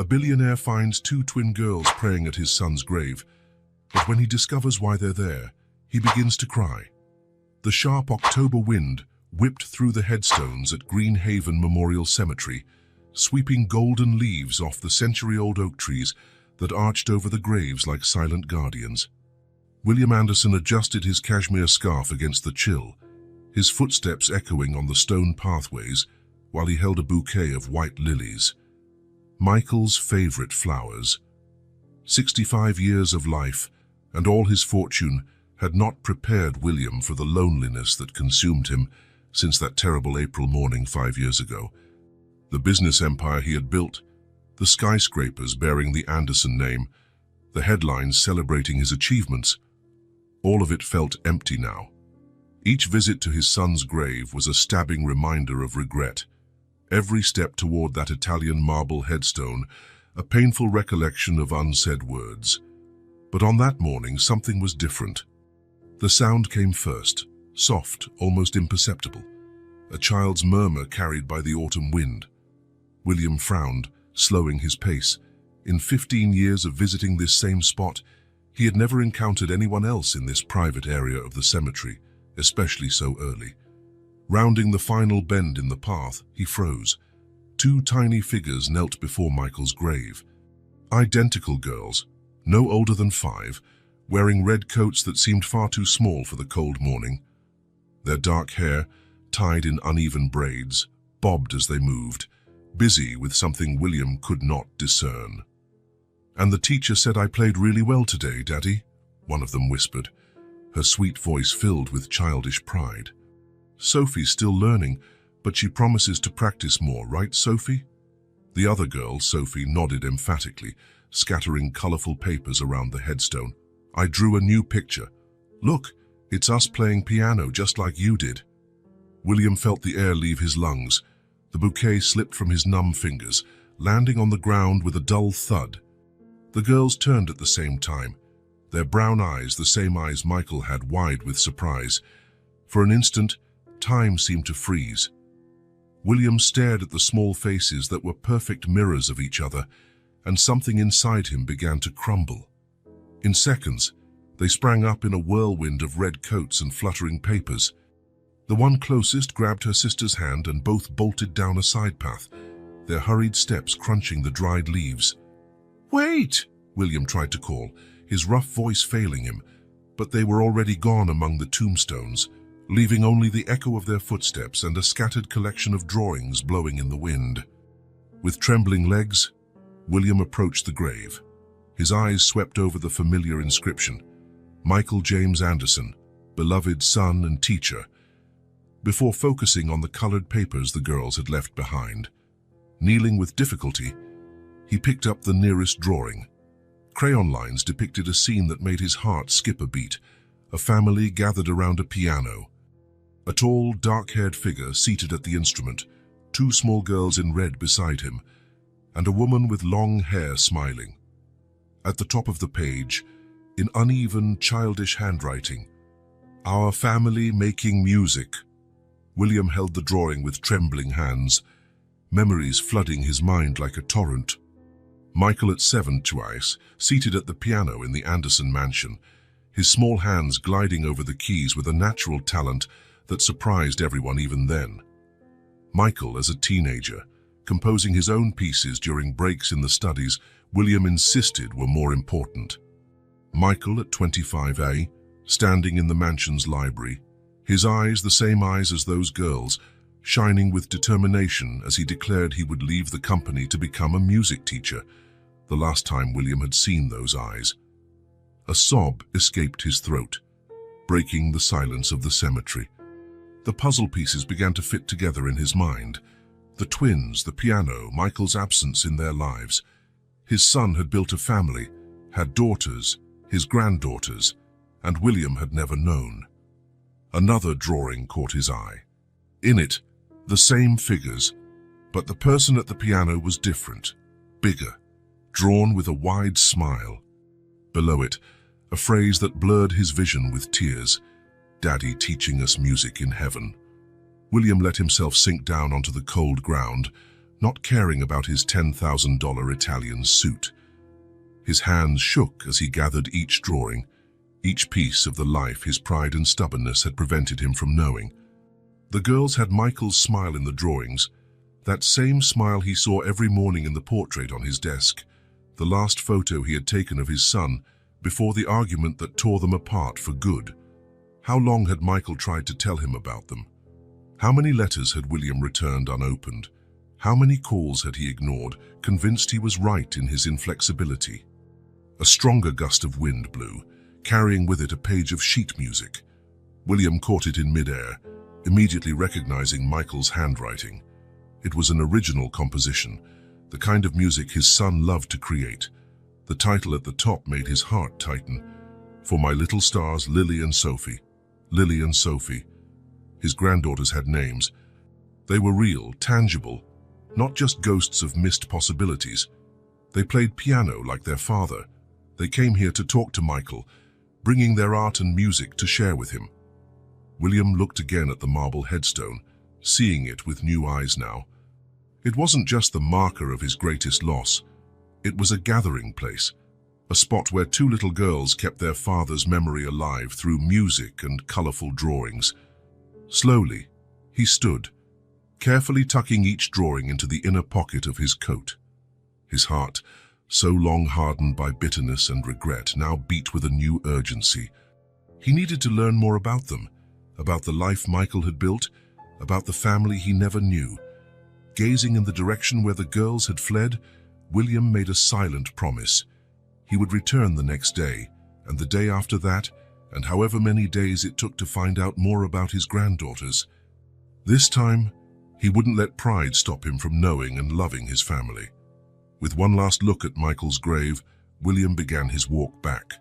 A billionaire finds two twin girls praying at his son's grave, but when he discovers why they're there, he begins to cry. The sharp October wind whipped through the headstones at Green Haven Memorial Cemetery, sweeping golden leaves off the century-old oak trees that arched over the graves like silent guardians. William Anderson adjusted his cashmere scarf against the chill, his footsteps echoing on the stone pathways while he held a bouquet of white lilies, Michael's favorite flowers. 65 years of life and all his fortune had not prepared William for the loneliness that consumed him since that terrible April morning 5 years ago. The business empire he had built, the skyscrapers bearing the Anderson name, the headlines celebrating his achievements, all of it felt empty now. Each visit to his son's grave was a stabbing reminder of regret. Every step toward that Italian marble headstone, a painful recollection of unsaid words. But on that morning, something was different. The sound came first, soft, almost imperceptible, a child's murmur carried by the autumn wind. William frowned, slowing his pace. In 15 years of visiting this same spot, he had never encountered anyone else in this private area of the cemetery, especially so early. Rounding the final bend in the path, he froze. Two tiny figures knelt before Michael's grave. Identical girls, no older than 5, wearing red coats that seemed far too small for the cold morning. Their dark hair, tied in uneven braids, bobbed as they moved, busy with something William could not discern. "And the teacher said I played really well today, Daddy," one of them whispered, her sweet voice filled with childish pride. "Sophie's still learning, but she promises to practice more, right, Sophie?" The other girl, Sophie, nodded emphatically, scattering colorful papers around the headstone. "I drew a new picture. Look, it's us playing piano just like you did." William felt the air leave his lungs. The bouquet slipped from his numb fingers, landing on the ground with a dull thud. The girls turned at the same time, their brown eyes the same eyes Michael had, wide with surprise. For an instant, time seemed to freeze. William stared at the small faces that were perfect mirrors of each other, and something inside him began to crumble. In seconds, they sprang up in a whirlwind of red coats and fluttering papers. The one closest grabbed her sister's hand and both bolted down a side path, their hurried steps crunching the dried leaves. "Wait!" William tried to call, his rough voice failing him, but they were already gone among the tombstones, leaving only the echo of their footsteps and a scattered collection of drawings blowing in the wind. With trembling legs, William approached the grave. His eyes swept over the familiar inscription, "Michael James Anderson, beloved son and teacher," before focusing on the colored papers the girls had left behind. Kneeling with difficulty, he picked up the nearest drawing. Crayon lines depicted a scene that made his heart skip a beat, a family gathered around a piano. A tall, dark-haired figure seated at the instrument, 2 small girls in red beside him, and a woman with long hair smiling. At the top of the page, in uneven, childish handwriting, "Our family making music." William held the drawing with trembling hands, memories flooding his mind like a torrent. Michael at 7 twice, seated at the piano in the Anderson mansion, his small hands gliding over the keys with a natural talent that surprised everyone even then. Michael as a teenager, composing his own pieces during breaks in the studies William insisted were more important. Michael at 25A, standing in the mansion's library, his eyes the same eyes as those girls, shining with determination as he declared he would leave the company to become a music teacher, the last time William had seen those eyes. A sob escaped his throat, breaking the silence of the cemetery. The puzzle pieces began to fit together in his mind. The twins, the piano, Michael's absence in their lives. His son had built a family, had daughters, his granddaughters, and William had never known. Another drawing caught his eye. In it, the same figures, but the person at the piano was different, bigger, drawn with a wide smile. Below it, a phrase that blurred his vision with tears, "Daddy teaching us music in heaven." William let himself sink down onto the cold ground, not caring about his $10,000 Italian suit. His hands shook as he gathered each drawing, each piece of the life his pride and stubbornness had prevented him from knowing. The girls had Michael's smile in the drawings, that same smile he saw every morning in the portrait on his desk, the last photo he had taken of his son before the argument that tore them apart for good. How long had Michael tried to tell him about them? How many letters had William returned unopened? How many calls had he ignored, convinced he was right in his inflexibility? A stronger gust of wind blew, carrying with it a page of sheet music. William caught it in midair, immediately recognizing Michael's handwriting. It was an original composition, the kind of music his son loved to create. The title at the top made his heart tighten. For my little stars, Lily and Sophie. Lily and Sophie. His granddaughters had names. They were real, tangible, not just ghosts of missed possibilities. They played piano like their father. They came here to talk to Michael, bringing their art and music to share with him. William looked again at the marble headstone, seeing it with new eyes now. It wasn't just the marker of his greatest loss. It was a gathering place, a spot where two little girls kept their father's memory alive through music and colorful drawings. Slowly, he stood, carefully tucking each drawing into the inner pocket of his coat. His heart, so long hardened by bitterness and regret, now beat with a new urgency. He needed to learn more about them, about the life Michael had built, about the family he never knew. Gazing in the direction where the girls had fled, William made a silent promise. He would return the next day, and the day after that, and however many days it took to find out more about his granddaughters. This time, he wouldn't let pride stop him from knowing and loving his family. With one last look at Michael's grave, William began his walk back.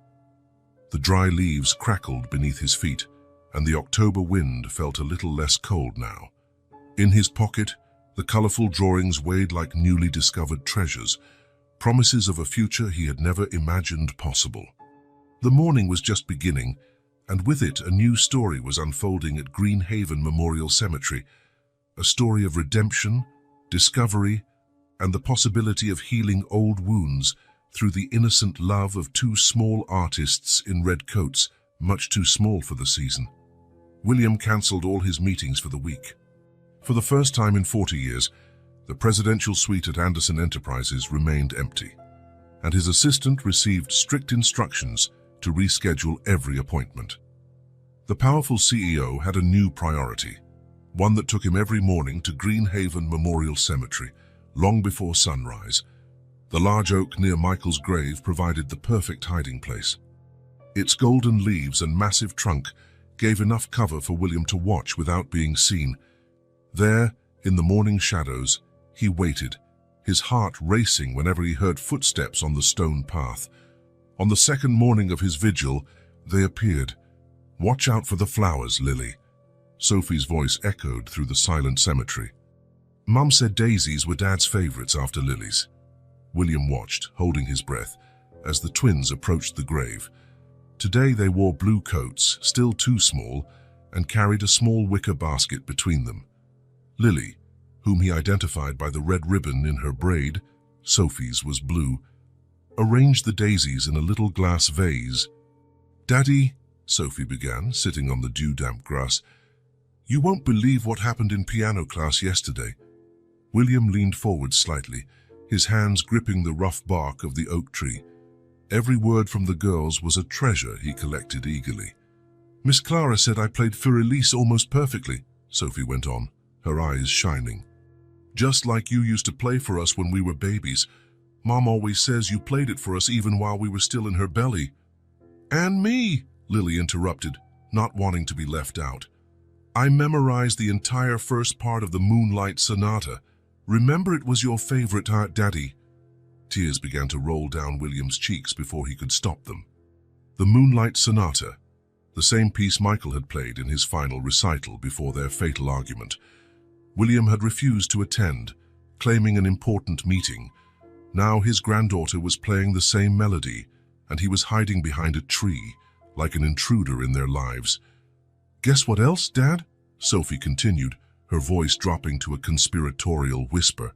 The dry leaves crackled beneath his feet, and the October wind felt a little less cold now. In his pocket, the colorful drawings weighed like newly discovered treasures, promises of a future he had never imagined possible. The morning was just beginning, and with it a new story was unfolding at Green Haven Memorial Cemetery, a story of redemption, discovery, and the possibility of healing old wounds through the innocent love of two small artists in red coats, much too small for the season. William cancelled all his meetings for the week. For the first time in 40 years, the presidential suite at Anderson Enterprises remained empty, and his assistant received strict instructions to reschedule every appointment. The powerful CEO had a new priority, one that took him every morning to Green Haven Memorial Cemetery, long before sunrise. The large oak near Michael's grave provided the perfect hiding place. Its golden leaves and massive trunk gave enough cover for William to watch without being seen. There, in the morning shadows, he waited, his heart racing whenever he heard footsteps on the stone path. On the second morning of his vigil, they appeared. "Watch out for the flowers, Lily," Sophie's voice echoed through the silent cemetery. Mum said daisies were Dad's favorites after lilies. William watched, holding his breath, as the twins approached the grave. Today they wore blue coats, still too small, and carried a small wicker basket between them. Lily, whom he identified by the red ribbon in her braid, Sophie's was blue, arranged the daisies in a little glass vase. "Daddy," Sophie began, sitting on the dew-damp grass, "you won't believe what happened in piano class yesterday." William leaned forward slightly, his hands gripping the rough bark of the oak tree. Every word from the girls was a treasure he collected eagerly. "Miss Clara said I played Für Elise almost perfectly," Sophie went on, her eyes shining. "Just like you used to play for us when we were babies. Mom always says you played it for us even while we were still in her belly." "And me," Lily interrupted, not wanting to be left out. "I memorized the entire first part of the Moonlight Sonata. Remember it was your favorite, Daddy?" Tears began to roll down William's cheeks before he could stop them. The Moonlight Sonata, the same piece Michael had played in his final recital before their fatal argument. William had refused to attend, claiming an important meeting. Now his granddaughter was playing the same melody, and he was hiding behind a tree, like an intruder in their lives. "Guess what else, Dad?" Sophie continued, her voice dropping to a conspiratorial whisper.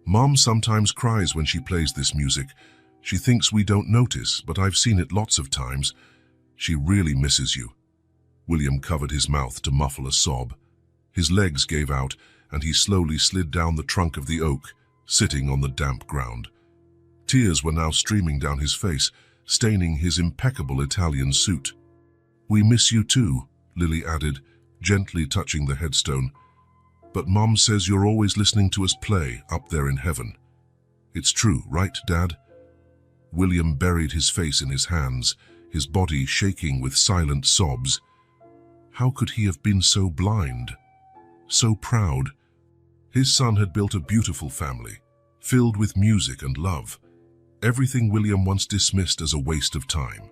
Mom sometimes cries when she plays this music. She thinks we don't notice, but I've seen it lots of times. She really misses you." William covered his mouth to muffle a sob. His legs gave out, and he slowly slid down the trunk of the oak, sitting on the damp ground. Tears were now streaming down his face, staining his impeccable Italian suit. "We miss you too," Lily added, gently touching the headstone. "But Mom says you're always listening to us play up there in heaven. It's true, right, Dad?" William buried his face in his hands, his body shaking with silent sobs. How could he have been so blind? So proud. His son had built a beautiful family, filled with music and love. Everything William once dismissed as a waste of time.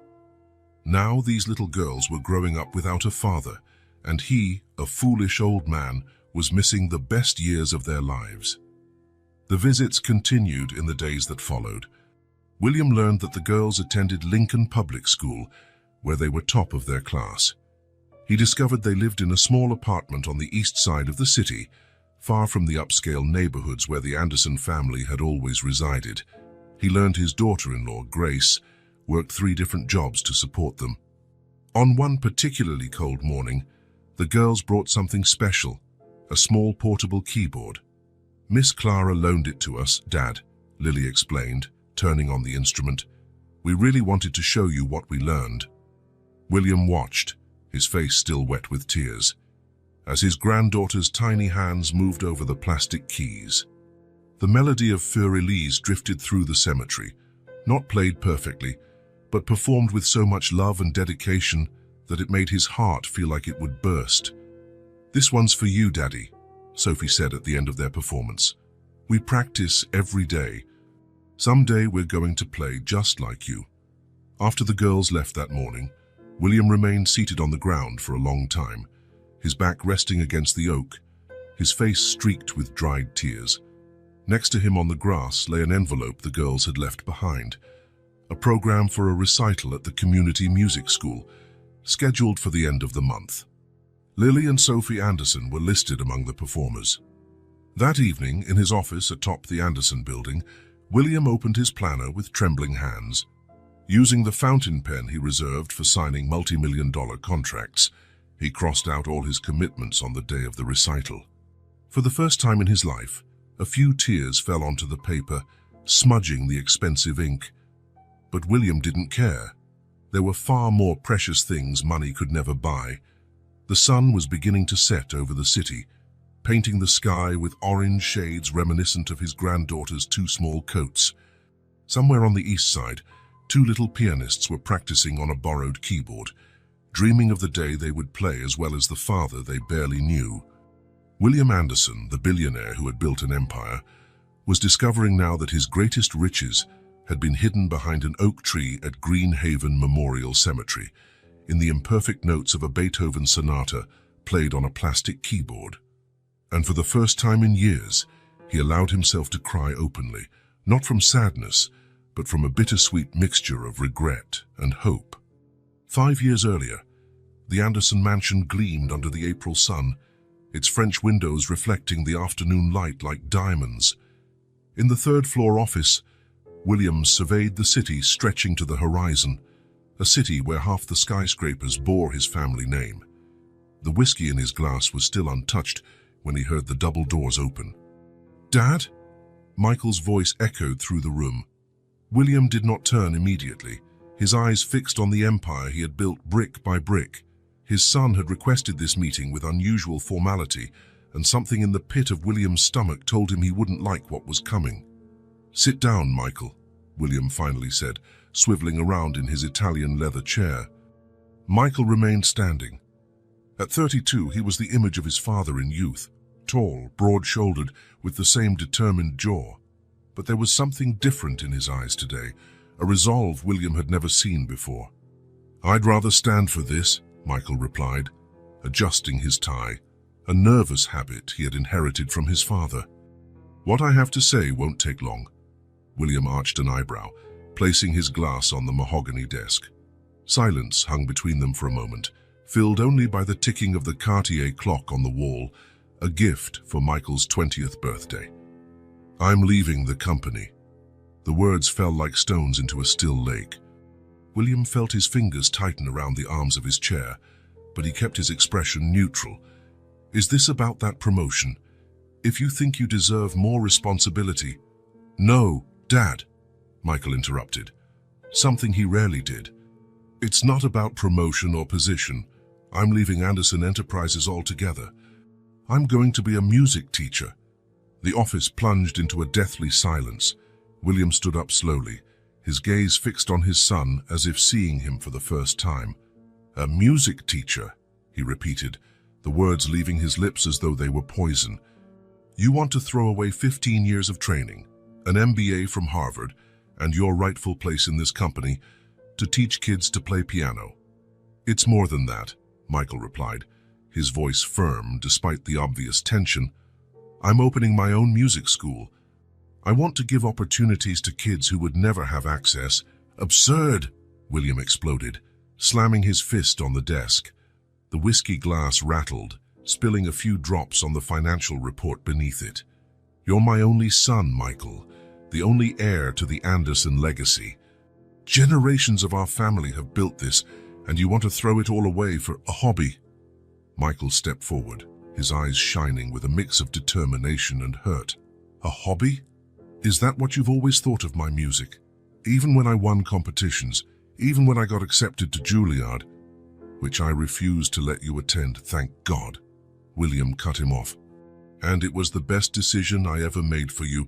Now these little girls were growing up without a father, and he, a foolish old man, was missing the best years of their lives. The visits continued in the days that followed. William learned that the girls attended Lincoln Public School, where they were top of their class. He discovered they lived in a small apartment on the east side of the city, far from the upscale neighborhoods where the Anderson family had always resided. He learned his daughter-in-law, Grace, worked 3 different jobs to support them. On one particularly cold morning, the girls brought something special, a small portable keyboard. "Miss Clara loaned it to us, Dad," Lily explained, turning on the instrument. "We really wanted to show you what we learned." William watched, his face still wet with tears, as his granddaughter's tiny hands moved over the plastic keys. The melody of Für Elise drifted through the cemetery, not played perfectly, but performed with so much love and dedication that it made his heart feel like it would burst. "This one's for you, Daddy," Sophie said at the end of their performance. "We practice every day. Someday we're going to play just like you." After the girls left that morning, William remained seated on the ground for a long time, his back resting against the oak, his face streaked with dried tears. Next to him on the grass lay an envelope the girls had left behind, a program for a recital at the community music school, scheduled for the end of the month. Lily and Sophie Anderson were listed among the performers. That evening, in his office atop the Anderson building, William opened his planner with trembling hands. Using the fountain pen he reserved for signing multi-million-dollar contracts, he crossed out all his commitments on the day of the recital. For the first time in his life, a few tears fell onto the paper, smudging the expensive ink. But William didn't care. There were far more precious things money could never buy. The sun was beginning to set over the city, painting the sky with orange shades reminiscent of his granddaughter's 2 small coats. Somewhere on the east side, 2 little pianists were practicing on a borrowed keyboard, dreaming of the day they would play as well as the father they barely knew. William Anderson, the billionaire who had built an empire, was discovering now that his greatest riches had been hidden behind an oak tree at Greenhaven Memorial Cemetery, in the imperfect notes of a Beethoven sonata played on a plastic keyboard. And for the first time in years, he allowed himself to cry openly, not from sadness, but from a bittersweet mixture of regret and hope. 5 years earlier, the Anderson mansion gleamed under the April sun, its French windows reflecting the afternoon light like diamonds. In the 3rd-floor office, William surveyed the city stretching to the horizon, a city where half the skyscrapers bore his family name. The whiskey in his glass was still untouched when he heard the double doors open. "Dad?" Michael's voice echoed through the room. William did not turn immediately, his eyes fixed on the empire he had built brick by brick. His son had requested this meeting with unusual formality, and something in the pit of William's stomach told him he wouldn't like what was coming. "Sit down, Michael," William finally said, swiveling around in his Italian leather chair. Michael remained standing. At 32, he was the image of his father in youth, tall, broad-shouldered, with the same determined jaw. But there was something different in his eyes today, a resolve William had never seen before. "I'd rather stand for this," Michael replied, adjusting his tie, a nervous habit he had inherited from his father. "What I have to say won't take long." William arched an eyebrow, placing his glass on the mahogany desk. Silence hung between them for a moment, filled only by the ticking of the Cartier clock on the wall, a gift for Michael's 20th birthday. I'm leaving the company. The words fell like stones into a still lake. William felt his fingers tighten around the arms of his chair, but he kept his expression neutral. Is this about that promotion? If you think you deserve more responsibility— No, Dad, Michael interrupted, something he rarely did. It's not about promotion or position. I'm leaving Anderson Enterprises altogether. I'm going to be a music teacher. The office plunged into a deathly silence. William stood up slowly, his gaze fixed on his son as if seeing him for the first time. A music teacher, he repeated, the words leaving his lips as though they were poison. You want to throw away 15 years of training, an MBA from Harvard, and your rightful place in this company to teach kids to play piano. It's more than that, Michael replied, his voice firm despite the obvious tension. I'm opening my own music school. I want to give opportunities to kids who would never have access. Absurd, William exploded, slamming his fist on the desk. The whiskey glass rattled, spilling a few drops on the financial report beneath it. You're my only son, Michael, the only heir to the Anderson legacy. Generations of our family have built this, and you want to throw it all away for a hobby. Michael stepped forward, his eyes shining with a mix of determination and hurt. A hobby? Is that what you've always thought of my music? Even when I won competitions, even when I got accepted to Juilliard, which I refused to let you attend, thank God. William cut him off. And it was the best decision I ever made for you.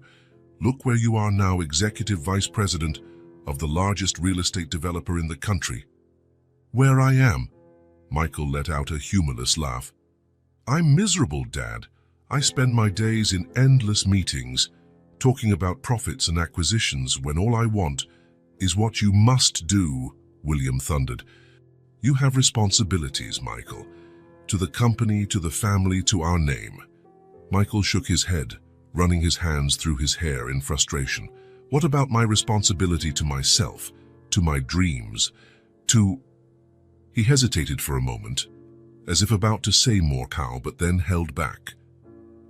Look where you are now, executive vice president of the largest real estate developer in the country. Where I am? Michael let out a humorless laugh. I'm miserable, Dad. I spend my days in endless meetings, talking about profits and acquisitions when all I want is what you must do, William thundered. You have responsibilities, Michael, to the company, to the family, to our name. Michael shook his head, running his hands through his hair in frustration. What about my responsibility to myself, to my dreams, to— He hesitated for a moment, as if about to say more, Cal, but then held back.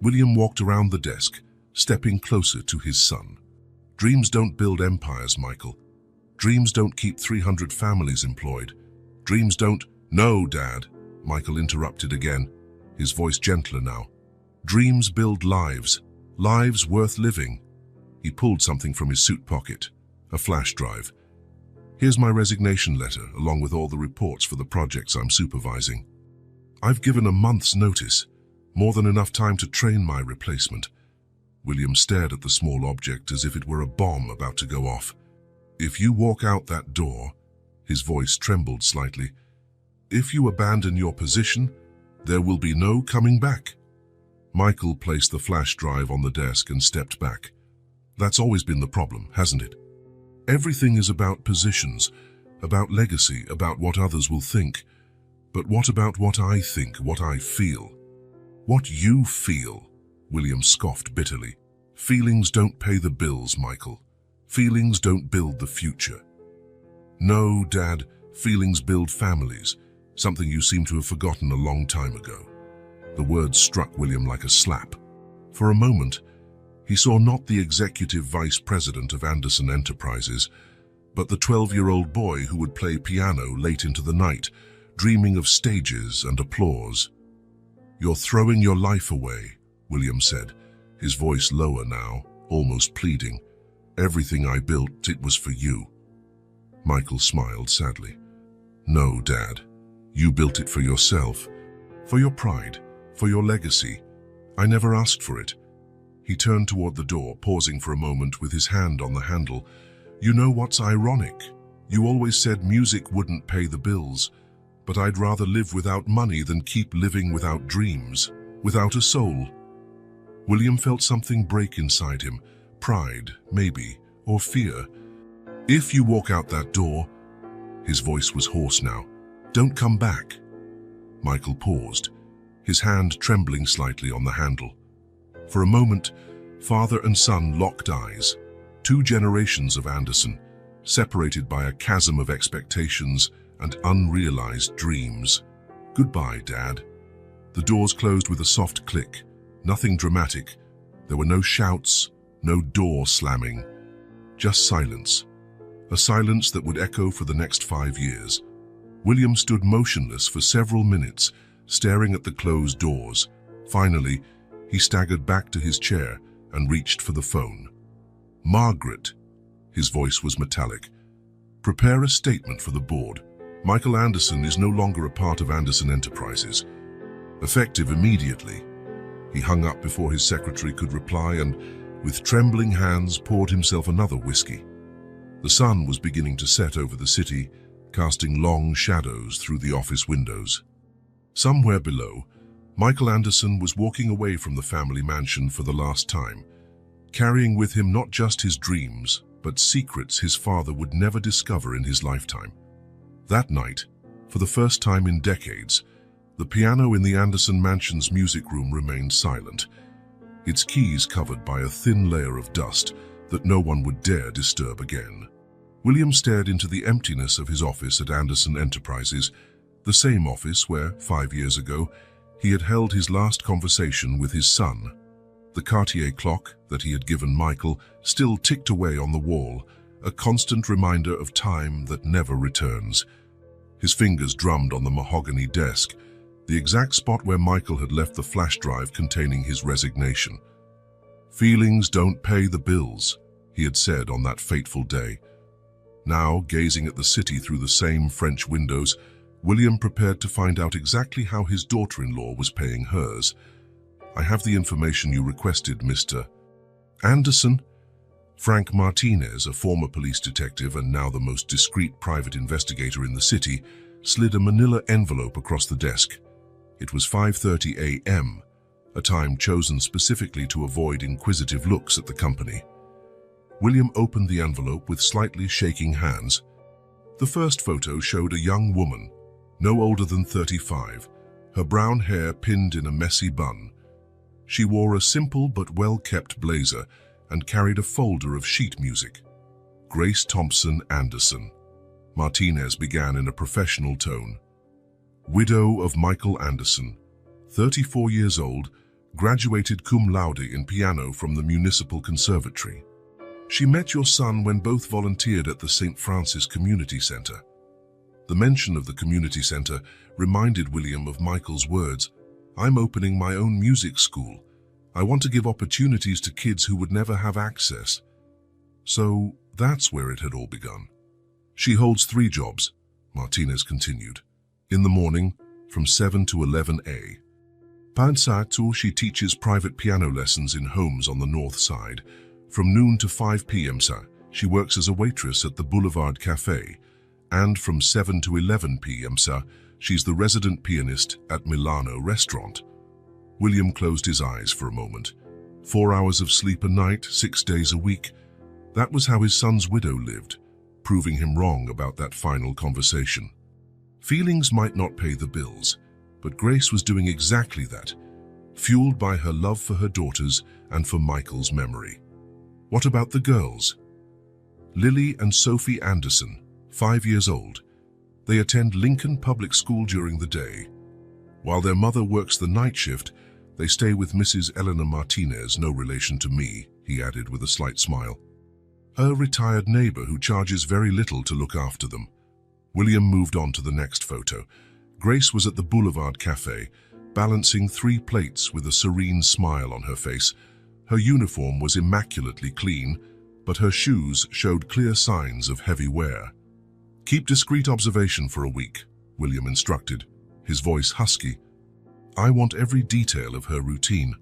William walked around the desk, stepping closer to his son. Dreams don't build empires, Michael. Dreams don't keep 300 families employed. Dreams don't— No, Dad, Michael interrupted again, his voice gentler now. Dreams build lives, lives worth living. He pulled something from his suit pocket, a flash drive. Here's my resignation letter, along with all the reports for the projects I'm supervising. I've given a month's notice, more than enough time to train my replacement. William stared at the small object as if it were a bomb about to go off. If you walk out that door, his voice trembled slightly, if you abandon your position, there will be no coming back. Michael placed the flash drive on the desk and stepped back. That's always been the problem, hasn't it? Everything is about positions, about legacy, about what others will think. But what about what I think, what I feel? What you feel? William scoffed bitterly. Feelings don't pay the bills, Michael. Feelings don't build the future. No, Dad, feelings build families, something you seem to have forgotten a long time ago. The words struck William like a slap. For a moment, he saw not the executive vice president of Anderson Enterprises, but the 12-year-old boy who would play piano late into the night, dreaming of stages and applause. You're throwing your life away, William said, his voice lower now, almost pleading. Everything I built, it was for you. Michael smiled sadly. No, Dad, you built it for yourself, for your pride, for your legacy. I never asked for it. He turned toward the door, pausing for a moment with his hand on the handle. You know what's ironic? You always said music wouldn't pay the bills, but I'd rather live without money than keep living without dreams, without a soul. William felt something break inside him, pride, maybe, or fear. If you walk out that door, his voice was hoarse now, don't come back. Michael paused, his hand trembling slightly on the handle. For a moment, father and son locked eyes, 2 generations of Anderson, separated by a chasm of expectations and unrealized dreams. Goodbye, Dad. The doors closed with a soft click, nothing dramatic. There were no shouts, No door slamming, just silence. A silence that would echo for the next 5 years. William stood motionless for several minutes, staring at the closed doors. Finally, he staggered back to his chair and reached for the phone. "Margaret," his voice was metallic. "Prepare a statement for the board. Michael Anderson is no longer a part of Anderson Enterprises. Effective immediately." He hung up before his secretary could reply and, with trembling hands, poured himself another whiskey. The sun was beginning to set over the city, casting long shadows through the office windows. Somewhere below, Michael Anderson was walking away from the family mansion for the last time, carrying with him not just his dreams, but secrets his father would never discover in his lifetime. That night, for the first time in decades, the piano in the Anderson mansion's music room remained silent, its keys covered by a thin layer of dust that no one would dare disturb again. William stared into the emptiness of his office at Anderson Enterprises, the same office where, 5 years ago, he had held his last conversation with his son. The Cartier clock that he had given Michael still ticked away on the wall, a constant reminder of time that never returns. His fingers drummed on the mahogany desk, the exact spot where Michael had left the flash drive containing his resignation. "Feelings don't pay the bills," he had said on that fateful day. Now, gazing at the city through the same French windows, William prepared to find out exactly how his daughter-in-law was paying hers. "I have the information you requested, Mr. Anderson." Frank Martinez, a former police detective and now the most discreet private investigator in the city, slid a manila envelope across the desk. It was 5:30 a.m., a time chosen specifically to avoid inquisitive looks at the company. William opened the envelope with slightly shaking hands. The first photo showed a young woman, no older than 35, her brown hair pinned in a messy bun. She wore a simple but well-kept blazer and carried a folder of sheet music. "Grace Thompson Anderson," Martinez began in a professional tone. "Widow of Michael Anderson, 34 years old, graduated cum laude in piano from the Municipal Conservatory. She met your son when both volunteered at the St. Francis Community Center." The mention of the community center reminded William of Michael's words, "I'm opening my own music school. I want to give opportunities to kids who would never have access." So that's where it had all begun. "She holds 3 jobs," Martinez continued. "In the morning, from 7 to 11 a. Pansatu, she teaches private piano lessons in homes on the north side. From noon to 5 p.m. she works as a waitress at the Boulevard Cafe. And from 7 to 11 p.m. she's the resident pianist at Milano Restaurant." William closed his eyes for a moment. 4 hours of sleep a night, 6 days a week. That was how his son's widow lived, proving him wrong about that final conversation. Feelings might not pay the bills, but Grace was doing exactly that, fueled by her love for her daughters and for Michael's memory. What about the girls? Lily and Sophie Anderson, 5 years old. They attend Lincoln Public School during the day. While their mother works the night shift, they stay with Mrs. Eleanor Martinez, no relation to me, he added with a slight smile. A retired neighbor who charges very little to look after them. William moved on to the next photo. Grace was at the Boulevard Cafe, balancing 3 plates with a serene smile on her face. Her uniform was immaculately clean, but her shoes showed clear signs of heavy wear. "Keep discreet observation for a week," William instructed, his voice husky. "I want every detail of her routine."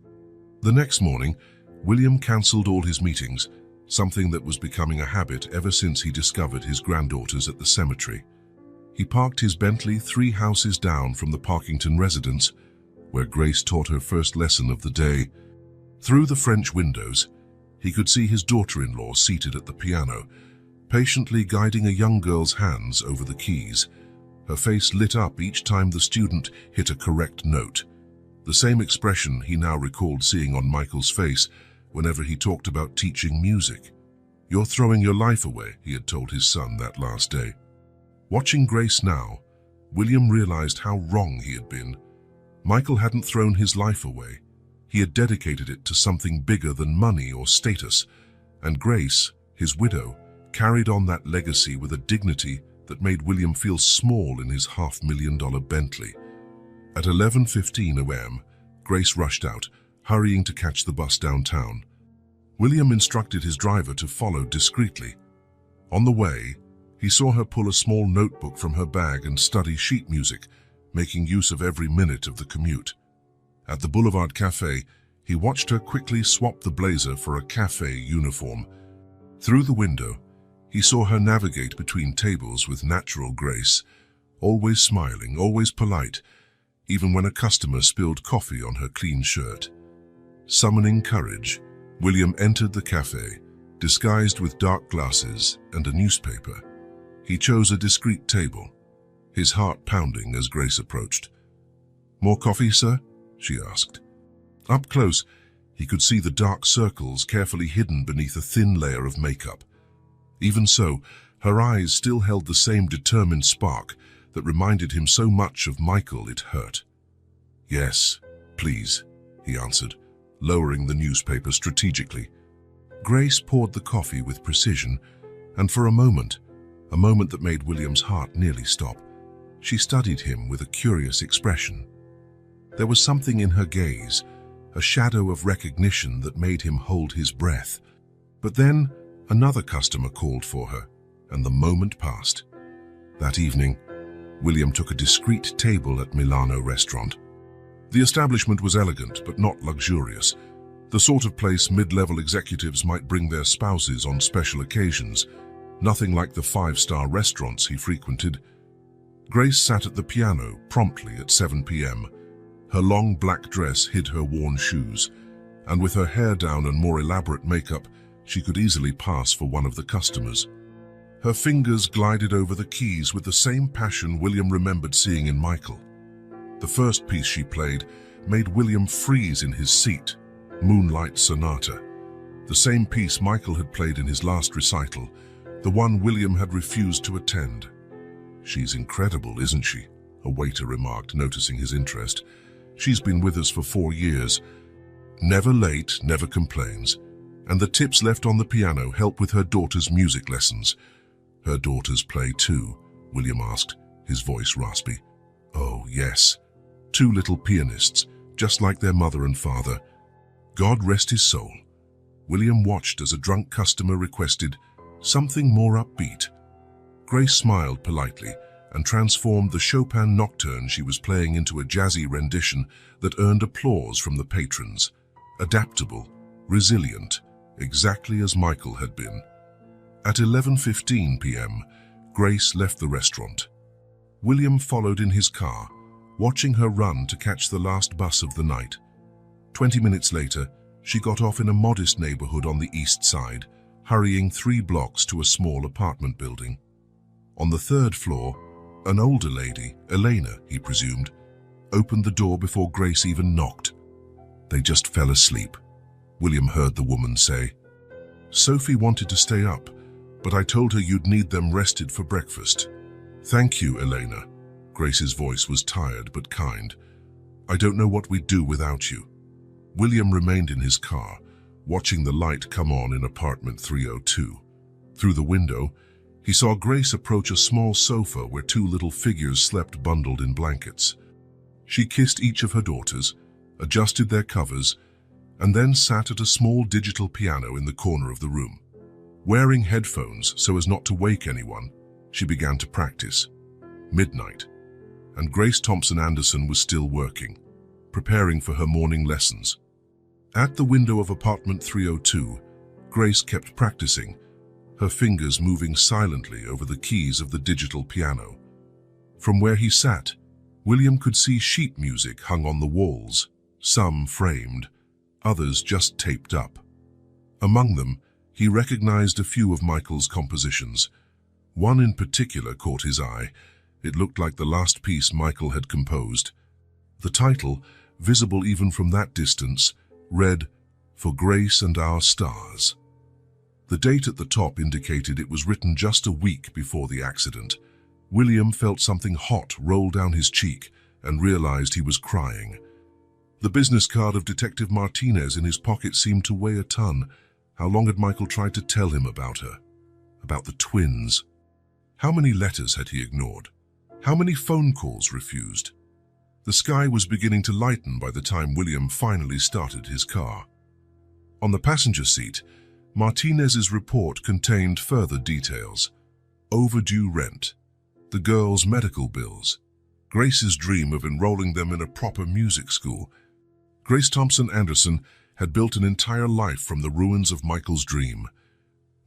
The next morning, William cancelled all his meetings, something that was becoming a habit ever since he discovered his granddaughters at the cemetery. He parked his Bentley 3 houses down from the Parkington residence, where Grace taught her first lesson of the day. Through the French windows, he could see his daughter-in-law seated at the piano, patiently guiding a young girl's hands over the keys. Her face lit up each time the student hit a correct note, the same expression he now recalled seeing on Michael's face whenever he talked about teaching music. "You're throwing your life away," he had told his son that last day. Watching Grace now, William realized how wrong he had been. Michael hadn't thrown his life away. He had dedicated it to something bigger than money or status, and Grace, his widow, carried on that legacy with a dignity that made William feel small in his $500,000 Bentley. At 11:15 a.m., Grace rushed out, hurrying to catch the bus downtown. William instructed his driver to follow discreetly. On the way, he saw her pull a small notebook from her bag and study sheet music, making use of every minute of the commute. At the Boulevard Cafe, he watched her quickly swap the blazer for a cafe uniform. Through the window, he saw her navigate between tables with natural grace, always smiling, always polite, even when a customer spilled coffee on her clean shirt. Summoning courage, William entered the cafe, disguised with dark glasses and a newspaper. He chose a discreet table, his heart pounding as Grace approached. "More coffee, sir?" she asked. Up close, he could see the dark circles carefully hidden beneath a thin layer of makeup. Even so, her eyes still held the same determined spark that reminded him so much of Michael it hurt. "Yes, please," he answered, lowering the newspaper strategically. Grace poured the coffee with precision, and for a moment that made William's heart nearly stop, she studied him with a curious expression. There was something in her gaze, a shadow of recognition that made him hold his breath. But then another customer called for her, and the moment passed. That evening, William took a discreet table at Milano restaurant. The establishment was elegant but not luxurious, the sort of place mid-level executives might bring their spouses on special occasions, nothing like the five-star restaurants he frequented. Grace sat at the piano promptly at 7 p.m. Her long black dress hid her worn shoes, and with her hair down and more elaborate makeup, she could easily pass for one of the customers. Her fingers glided over the keys with the same passion William remembered seeing in Michael. The first piece she played made William freeze in his seat, Moonlight Sonata, the same piece Michael had played in his last recital, the one William had refused to attend. "She's incredible, isn't she?" a waiter remarked, noticing his interest. "She's been with us for 4 years. Never late, never complains. And the tips left on the piano help with her daughter's music lessons." "Her daughters play too?" William asked, his voice raspy. "Oh, yes. 2 little pianists, just like their mother and father. God rest his soul." William watched as a drunk customer requested something more upbeat. Grace smiled politely and transformed the Chopin nocturne she was playing into a jazzy rendition that earned applause from the patrons. Adaptable, resilient, exactly as Michael had been. At 11:15 p.m., Grace left the restaurant. William followed in his car, watching her run to catch the last bus of the night. 20 minutes later, she got off in a modest neighborhood on the east side, hurrying 3 blocks to a small apartment building. On the 3rd floor, an older lady, Elena, he presumed, opened the door before Grace even knocked. "They just fell asleep," William heard the woman say. "Sophie wanted to stay up, but I told her you'd need them rested for breakfast." "Thank you, Elena." Grace's voice was tired but kind. "I don't know what we'd do without you." William remained in his car, watching the light come on in apartment 302. Through the window, he saw Grace approach a small sofa where 2 little figures slept bundled in blankets. She kissed each of her daughters, adjusted their covers, and then sat at a small digital piano in the corner of the room. Wearing headphones so as not to wake anyone, she began to practice. Midnight, and Grace Thompson Anderson was still working, preparing for her morning lessons. At the window of apartment 302, Grace kept practicing, her fingers moving silently over the keys of the digital piano. From where he sat, William could see sheet music hung on the walls, some framed, others just taped up. Among them, he recognized a few of Michael's compositions. One in particular caught his eye. It looked like the last piece Michael had composed. The title, visible even from that distance, read, "For Grace and Our Stars." The date at the top indicated it was written just a week before the accident. William felt something hot roll down his cheek and realized he was crying. The business card of Detective Martinez in his pocket seemed to weigh a ton. How long had Michael tried to tell him about her? About the twins? How many letters had he ignored? How many phone calls refused? The sky was beginning to lighten by the time William finally started his car. On the passenger seat, Martinez's report contained further details. Overdue rent, the girls' medical bills, Grace's dream of enrolling them in a proper music school. Grace Thompson Anderson had built an entire life from the ruins of Michael's dream.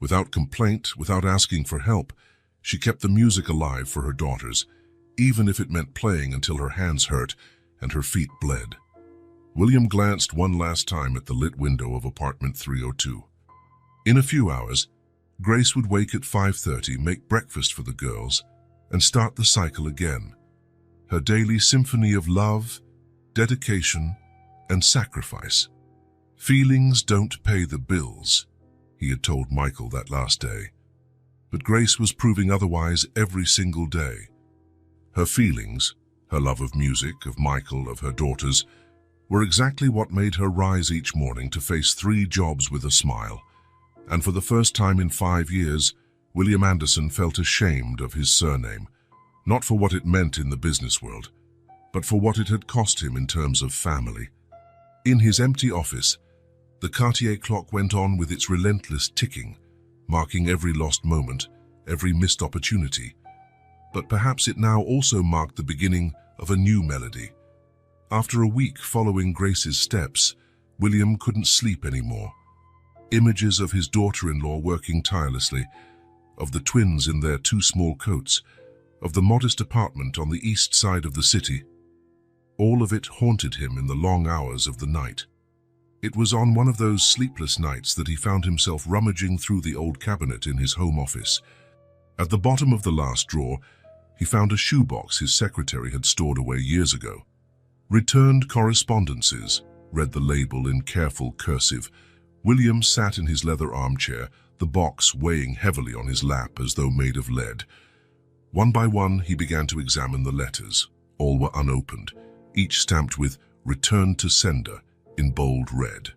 Without complaint, without asking for help, she kept the music alive for her daughters, even if it meant playing until her hands hurt and her feet bled. William glanced one last time at the lit window of apartment 302. In a few hours, Grace would wake at 5:30, make breakfast for the girls, and start the cycle again. Her daily symphony of love, dedication, and sacrifice. Feelings don't pay the bills, he had told Michael that last day. But Grace was proving otherwise every single day. Her feelings, her love of music, of Michael, of her daughters, were exactly what made her rise each morning to face 3 jobs with a smile. And for the first time in 5 years, William Anderson felt ashamed of his surname, not for what it meant in the business world, but for what it had cost him in terms of family. In his empty office, the Cartier clock went on with its relentless ticking, marking every lost moment, every missed opportunity. But perhaps it now also marked the beginning of a new melody. After a week following Grace's steps, William couldn't sleep anymore. Images of his daughter-in-law working tirelessly, of the twins in their 2 small coats, of the modest apartment on the east side of the city. All of it haunted him in the long hours of the night. It was on one of those sleepless nights that he found himself rummaging through the old cabinet in his home office. At the bottom of the last drawer, he found a shoebox his secretary had stored away years ago. "Returned correspondences," read the label in careful cursive. William sat in his leather armchair, the box weighing heavily on his lap as though made of lead. One by one, he began to examine the letters. All were unopened, each stamped with "Returned to sender" in bold red.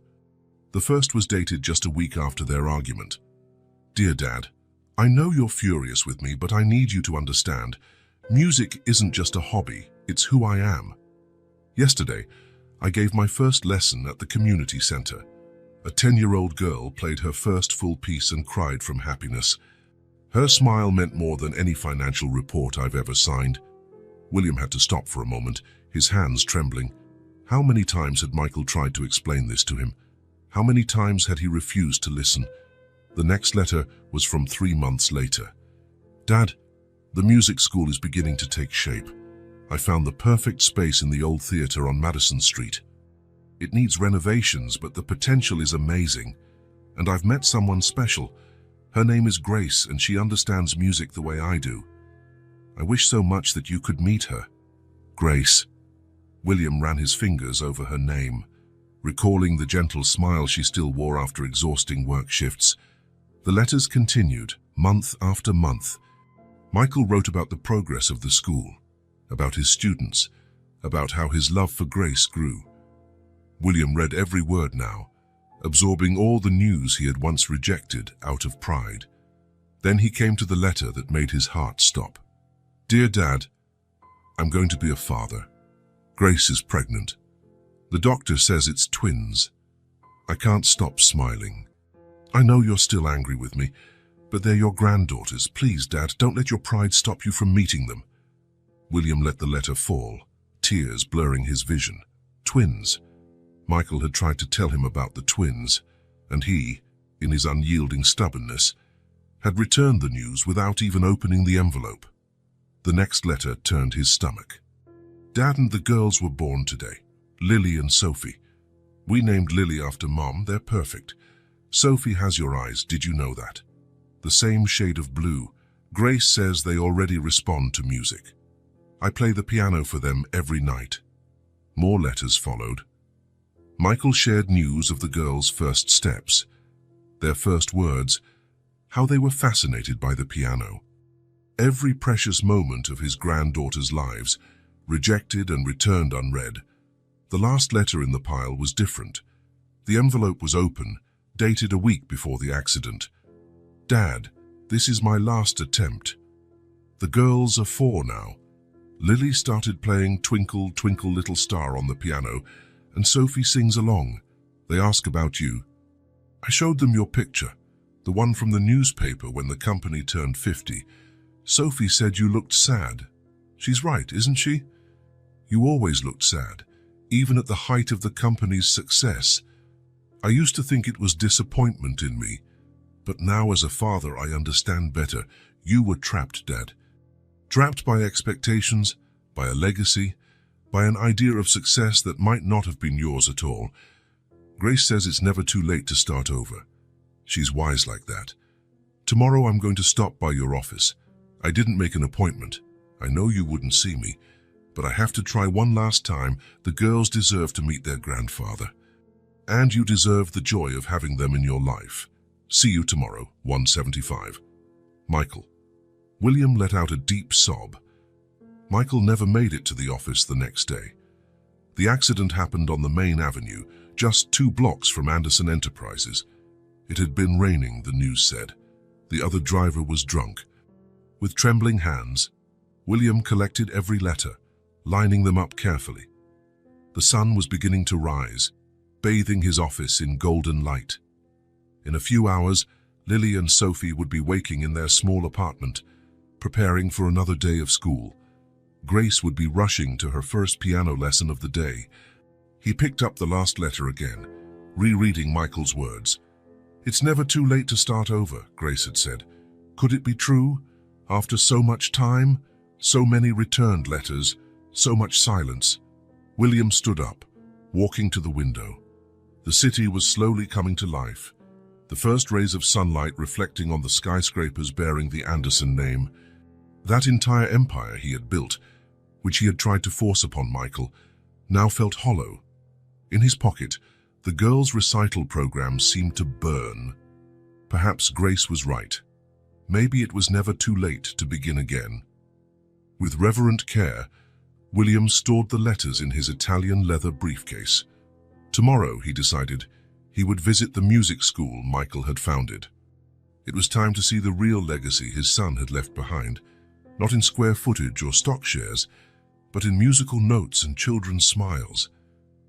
The first was dated just a week after their argument. "Dear Dad, I know you're furious with me, but I need you to understand. Music isn't just a hobby, it's who I am. Yesterday, I gave my first lesson at the community center. A 10-year-old girl played her first full piece and cried from happiness. Her smile meant more than any financial report I've ever signed." William had to stop for a moment, his hands trembling. How many times had Michael tried to explain this to him? How many times had he refused to listen? The next letter was from 3 months later. "Dad, the music school is beginning to take shape. I found the perfect space in the old theater on Madison Street. It needs renovations, but the potential is amazing. And I've met someone special. Her name is Grace, and she understands music the way I do. I wish so much that you could meet her. Grace." William ran his fingers over her name, recalling the gentle smile she still wore after exhausting work shifts. The letters continued, month after month. Michael wrote about the progress of the school, about his students, about how his love for Grace grew. William read every word now, absorbing all the news he had once rejected out of pride. Then he came to the letter that made his heart stop. "Dear Dad, I'm going to be a father. Grace is pregnant. The doctor says it's twins. I can't stop smiling. I know you're still angry with me, but they're your granddaughters. Please, Dad, don't let your pride stop you from meeting them." William let the letter fall, tears blurring his vision. Twins. Michael had tried to tell him about the twins, and he, in his unyielding stubbornness, had returned the news without even opening the envelope. The next letter turned his stomach. "Dad and the girls were born today, Lily and Sophie. We named Lily after Mom. They're perfect. Sophie has your eyes, did you know that? The same shade of blue. Grace says they already respond to music. I play the piano for them every night." More letters followed. Michael shared news of the girls' first steps, their first words, how they were fascinated by the piano. Every precious moment of his granddaughters' lives, rejected and returned unread. The last letter in the pile was different. The envelope was open, dated a week before the accident. "Dad, this is my last attempt. The girls are 4 now. Lily started playing Twinkle, Twinkle, Little Star on the piano, and Sophie sings along. They ask about you. I showed them your picture, the one from the newspaper when the company turned 50. Sophie said you looked sad. She's right, isn't she? You always looked sad, even at the height of the company's success. I used to think it was disappointment in me, but now as a father I understand better. You were trapped, Dad. Trapped by expectations, by a legacy, by an idea of success that might not have been yours at all. Grace says it's never too late to start over. She's wise like that. Tomorrow I'm going to stop by your office. I didn't make an appointment. I know you wouldn't see me, but I have to try one last time. The girls deserve to meet their grandfather. And you deserve the joy of having them in your life. See you tomorrow, 175. Michael. William let out a deep sob. Michael never made it to the office the next day. The accident happened on the main avenue, just 2 blocks from Anderson Enterprises. It had been raining, the news said. The other driver was drunk. With trembling hands, William collected every letter, lining them up carefully. The sun was beginning to rise, bathing his office in golden light. In a few hours, Lily and Sophie would be waking in their small apartment, preparing for another day of school. Grace would be rushing to her first piano lesson of the day. He picked up the last letter again, rereading Michael's words. "It's never too late to start over," Grace had said. Could it be true? After so much time, so many returned letters, so much silence. William stood up, walking to the window. The city was slowly coming to life, the first rays of sunlight reflecting on the skyscrapers bearing the Anderson name. That entire empire he had built, which he had tried to force upon Michael, now felt hollow. In his pocket, the girls' recital program seemed to burn. Perhaps Grace was right. Maybe it was never too late to begin again. With reverent care, William stored the letters in his Italian leather briefcase. Tomorrow, he decided, he would visit the music school Michael had founded. It was time to see the real legacy his son had left behind, not in square footage or stock shares, but in musical notes and children's smiles.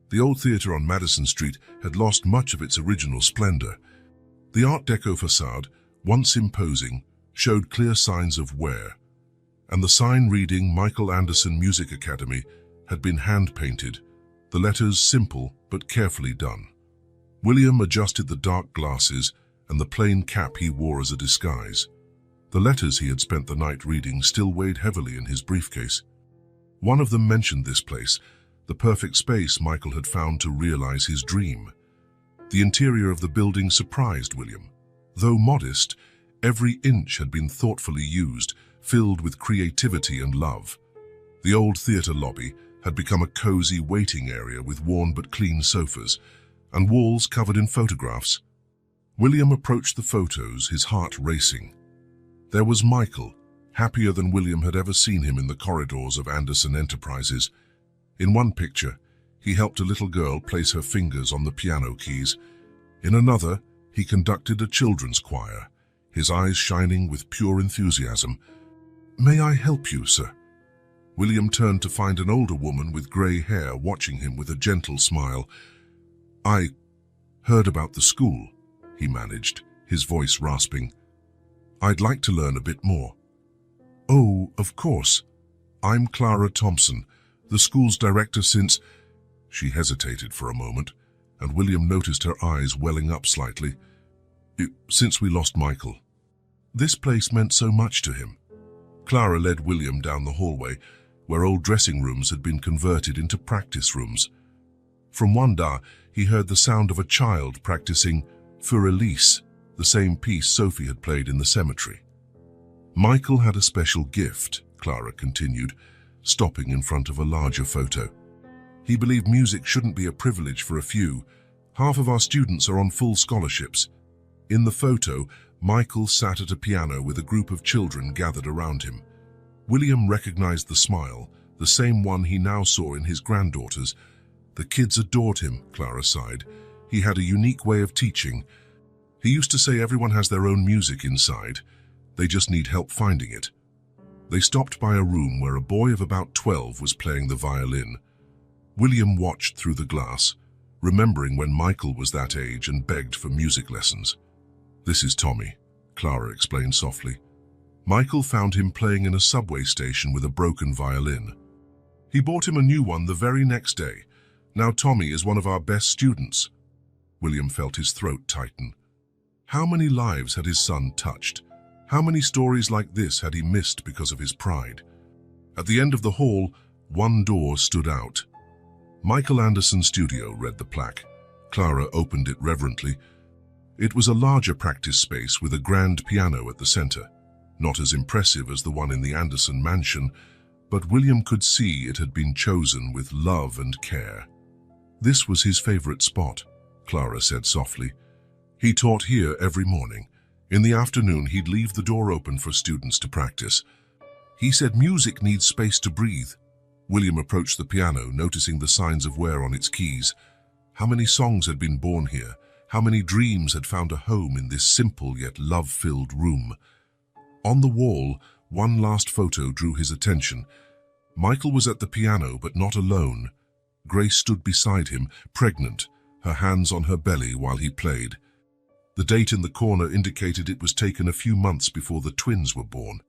The old theater on Madison Street had lost much of its original splendor. The Art Deco facade, once imposing, showed clear signs of wear, and the sign reading Michael Anderson Music Academy had been hand-painted, the letters simple but carefully done. William adjusted the dark glasses and the plain cap he wore as a disguise. The letters he had spent the night reading still weighed heavily in his briefcase. One of them mentioned this place, the perfect space Michael had found to realize his dream. The interior of the building surprised William. Though modest, every inch had been thoughtfully used, filled with creativity and love. The old theater lobby had become a cozy waiting area with worn but clean sofas, and walls covered in photographs. William approached the photos, his heart racing. There was Michael, happier than William had ever seen him in the corridors of Anderson Enterprises. In one picture, he helped a little girl place her fingers on the piano keys. In another, he conducted a children's choir, his eyes shining with pure enthusiasm. "May I help you, sir?" William turned to find an older woman with grey hair watching him with a gentle smile. "I heard about the school," he managed, his voice rasping. "I'd like to learn a bit more." "Oh, of course. I'm Clara Thompson, the school's director since—" She hesitated for a moment, and William noticed her eyes welling up slightly. "Since we lost Michael." This place meant so much to him. Clara led William down the hallway, where old dressing rooms had been converted into practice rooms. From Wanda, he heard the sound of a child practicing Für Elise, the same piece Sophie had played in the cemetery. "Michael had a special gift," Clara continued, stopping in front of a larger photo. "He believed music shouldn't be a privilege for a few. Half of our students are on full scholarships." In the photo, Michael sat at a piano with a group of children gathered around him. William recognized the smile, the same one he now saw in his granddaughters. The kids adored him, Clara sighed. He had a unique way of teaching. He used to say everyone has their own music inside. They just need help finding it. They stopped by a room where a boy of about 12 was playing the violin. William watched through the glass, remembering when Michael was that age and begged for music lessons. "This is Tommy," Clara explained softly. Michael found him playing in a subway station with a broken violin. He bought him a new one the very next day. Now Tommy is one of our best students. William felt his throat tighten. How many lives had his son touched? How many stories like this had he missed because of his pride? At the end of the hall, one door stood out. "Michael Anderson Studio," read the plaque. Clara opened it reverently. It was a larger practice space with a grand piano at the center. Not as impressive as the one in the Anderson mansion, but William could see it had been chosen with love and care. "This was his favorite spot," Clara said softly. "He taught here every morning. In the afternoon, he'd leave the door open for students to practice. He said music needs space to breathe." William approached the piano, noticing the signs of wear on its keys. How many songs had been born here? How many dreams had found a home in this simple yet love-filled room? On the wall, one last photo drew his attention. Michael was at the piano, but not alone. Grace stood beside him, pregnant, her hands on her belly while he played. The date in the corner indicated it was taken a few months before the twins were born.